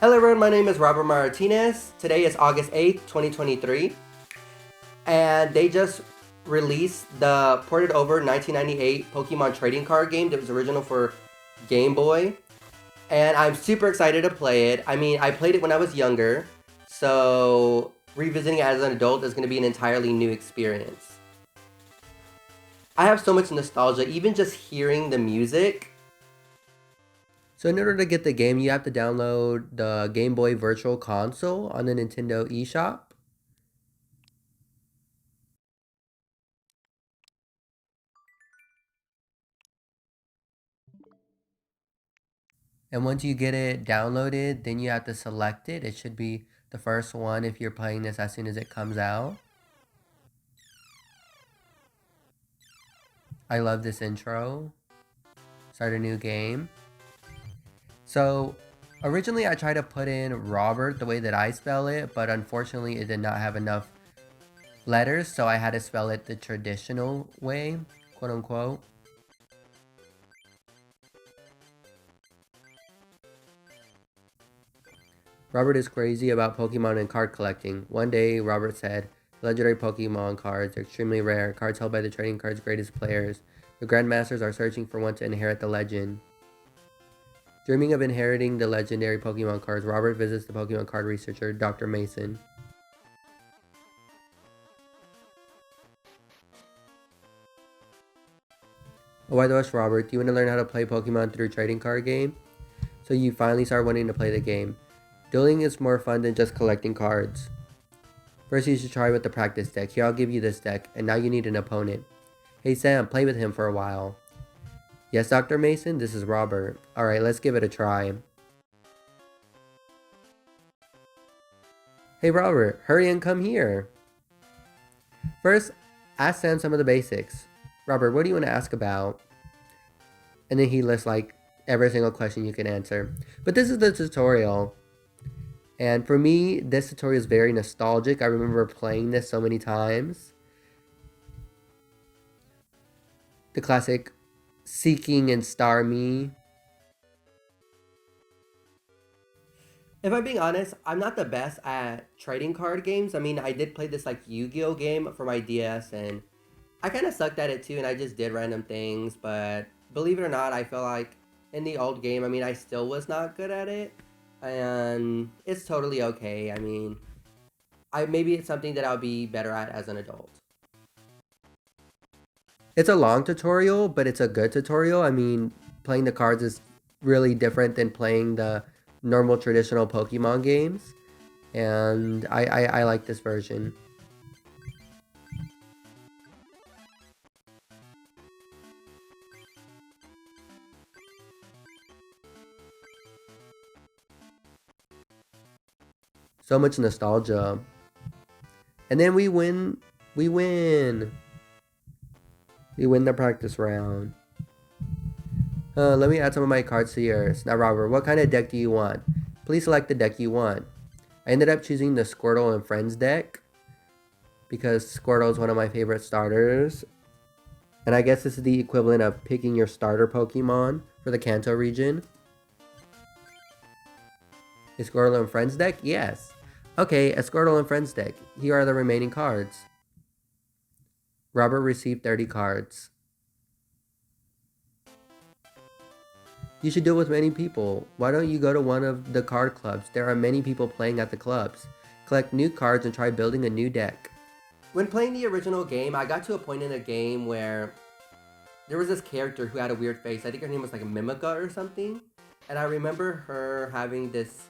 Hello everyone, my name is Robert Martinez. Today is August 8th, 2023, and they just released the ported over 1998 Pokemon trading card game that was original for Game Boy, and I'm super excited to play it. I mean, I played it when I was younger, so revisiting it as an adult is going to be an entirely new experience. I have so much nostalgia, even just hearing the music. So in order to get the game, you have to download the Game Boy Virtual Console on the Nintendo eShop. And once you get it downloaded, then you have to select it. It should be the first one if you're playing this as soon as it comes out. I love this intro. Start a new game. So originally I tried to put in Rawburt the way that I spell it, but unfortunately it did not have enough letters, so I had to spell it the traditional way, quote unquote. Robert is crazy about Pokemon and card collecting. One day, Robert said, legendary Pokemon cards are extremely rare, cards held by the trading card's greatest players. The Grandmasters are searching for one to inherit the legend. Dreaming of inheriting the legendary Pokemon cards, Robert visits the Pokemon card researcher, Dr. Mason. Oh, why the rush, Robert? Do you want to learn how to play Pokemon through a trading card game? So you finally start wanting to play the game. Dueling is more fun than just collecting cards. First you should try with the practice deck. Here, I'll give you this deck, and now you need an opponent. Hey Sam, play with him for a while. Yes, Dr. Mason, this is Robert. Alright, let's give it a try. Hey Robert, hurry and come here. First, ask Sam some of the basics. Robert, what do you want to ask about? And then he lists like every single question you can answer. But this is the tutorial. And for me, this tutorial is very nostalgic. I remember playing this so many times. The classic Seeking and Starmie. If I'm being honest, I'm not the best at trading card games. I mean, I did play this like Yu-Gi-Oh game for my DS, and I kind of sucked at it too, and I just did random things. But believe it or not, I feel like in the old game, I mean, I still was not good at it, and it's totally okay. I mean, maybe it's something that I'll be better at as an adult. It's a long tutorial, but it's a good tutorial. I mean, playing the cards is really different than playing the normal traditional Pokemon games, and I like this version. So much nostalgia. And then we win. We win. We win the practice round. Let me add some of my cards to yours. Now, Robert, what kind of deck do you want? Please select the deck you want. I ended up choosing the Squirtle and Friends deck because Squirtle is one of my favorite starters. And I guess this is the equivalent of picking your starter Pokemon for the Kanto region. A Squirtle and Friends deck? Yes. Okay, a Squirtle and Friends deck. Here are the remaining cards. Robert received 30 cards. You should deal with many people. Why don't you go to one of the card clubs? There are many people playing at the clubs. Collect new cards and try building a new deck. When playing the original game, I got to a point in the game where there was this character who had a weird face. I think her name was like Mimica or something. And I remember her having this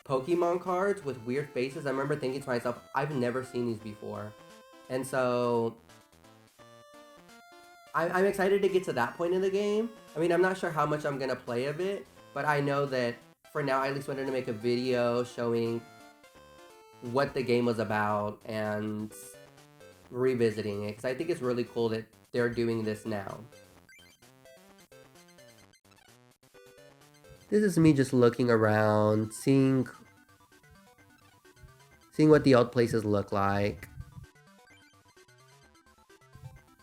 Pokemon cards with weird faces. I remember thinking to myself, I've never seen these before. And so I'm excited to get to that point in the game. I mean, I'm not sure how much I'm going to play of it, but I know that for now, I at least wanted to make a video showing what the game was about and revisiting it, because I think it's really cool that they're doing this now. This is me just looking around, seeing what the old places look like.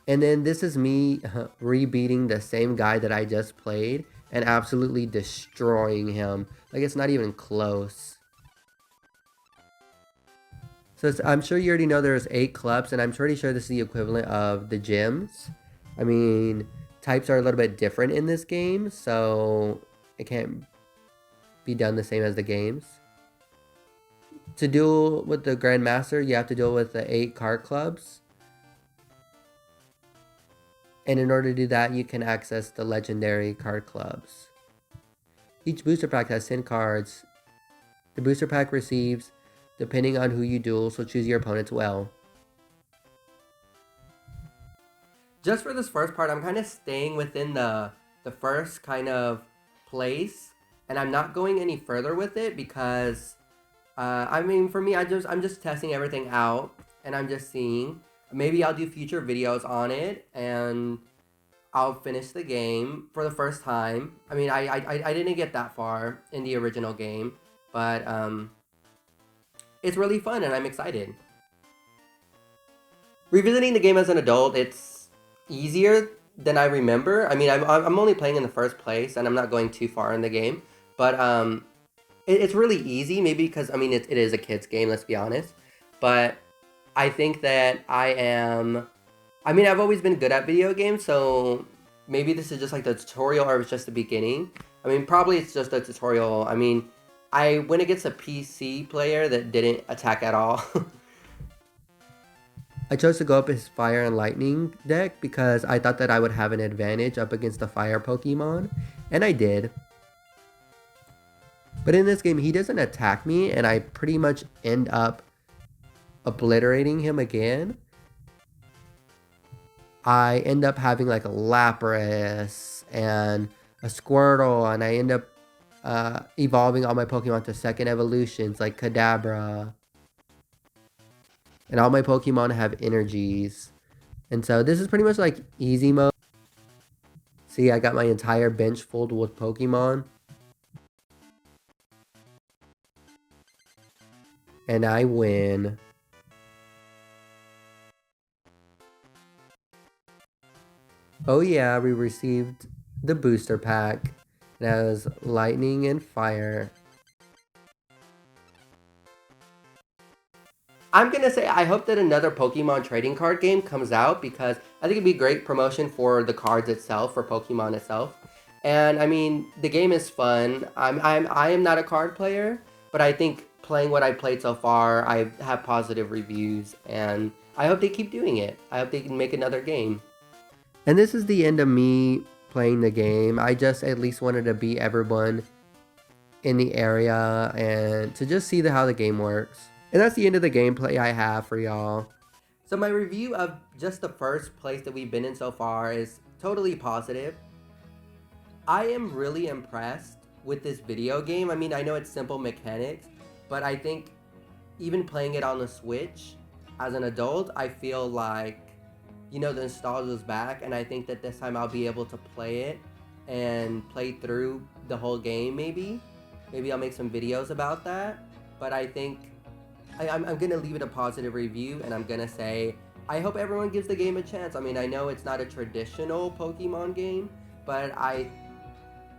And then this is me rebeating the same guy that I just played and absolutely destroying him Like, it's not even close. So I'm sure you already know there's 8 clubs, and I'm pretty sure this is the equivalent of the gyms. I mean, types are a little bit different in this game, so it can't be done the same as the games. To duel with the Grandmaster, you have to duel with the 8 card clubs. And in order to do that, you can access the legendary card clubs. Each booster pack has 10 cards. The booster pack receives depending on who you duel, so choose your opponents well. Just for this first part, I'm kind of staying within the first kind of place, and I'm not going any further with it because, I mean, for me, I'm just testing everything out, and I'm just seeing. Maybe I'll do future videos on it, and I'll finish the game for the first time. I mean, I didn't get that far in the original game, but it's really fun, and I'm excited. Revisiting the game as an adult, it's easier than I remember. I mean, I'm only playing in the first place, and I'm not going too far in the game, but it's really easy. Maybe because I mean it is a kids game. Let's be honest, but I think that I mean, I've always been good at video games, so maybe this is just like the tutorial, or it's just the beginning. I mean, probably it's just a tutorial. I mean, I went against a PC player that didn't attack at all. I chose to go up his Fire and Lightning deck because I thought that I would have an advantage up against the Fire Pokemon, and I did. But in this game, he doesn't attack me, and I pretty much end up obliterating him again. I end up having like a Lapras and a Squirtle, and I end up evolving all my Pokemon to second evolutions like Kadabra. And all my Pokemon have energies. And so this is pretty much like easy mode. See, I got my entire bench full with Pokemon. And I win. Oh yeah, we received the booster pack. It has lightning and fire. I'm gonna say I hope that another Pokemon trading card game comes out because I think it'd be great promotion for the cards itself, for Pokemon itself. And I mean, the game is fun. I am not a card player, but I think playing what I've played so far, I have positive reviews, and I hope they keep doing it. I hope they can make another game. And this is the end of me playing the game. I just at least wanted to beat everyone in the area and to just see how the game works. And that's the end of the gameplay I have for y'all. So my review of just the first place that we've been in so far is totally positive. I am really impressed with this video game. I mean, I know it's simple mechanics, but I think even playing it on the Switch as an adult, I feel like, you know, the nostalgia is back, and I think that this time I'll be able to play it and play through the whole game maybe. Maybe I'll make some videos about that, but I think I'm going to leave it a positive review, and I'm going to say I hope everyone gives the game a chance. I mean, I know it's not a traditional Pokemon game, but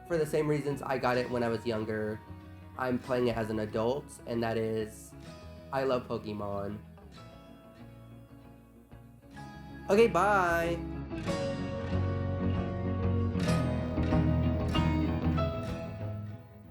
for the same reasons I got it when I was younger, I'm playing it as an adult, and that is, I love Pokemon. Okay, bye!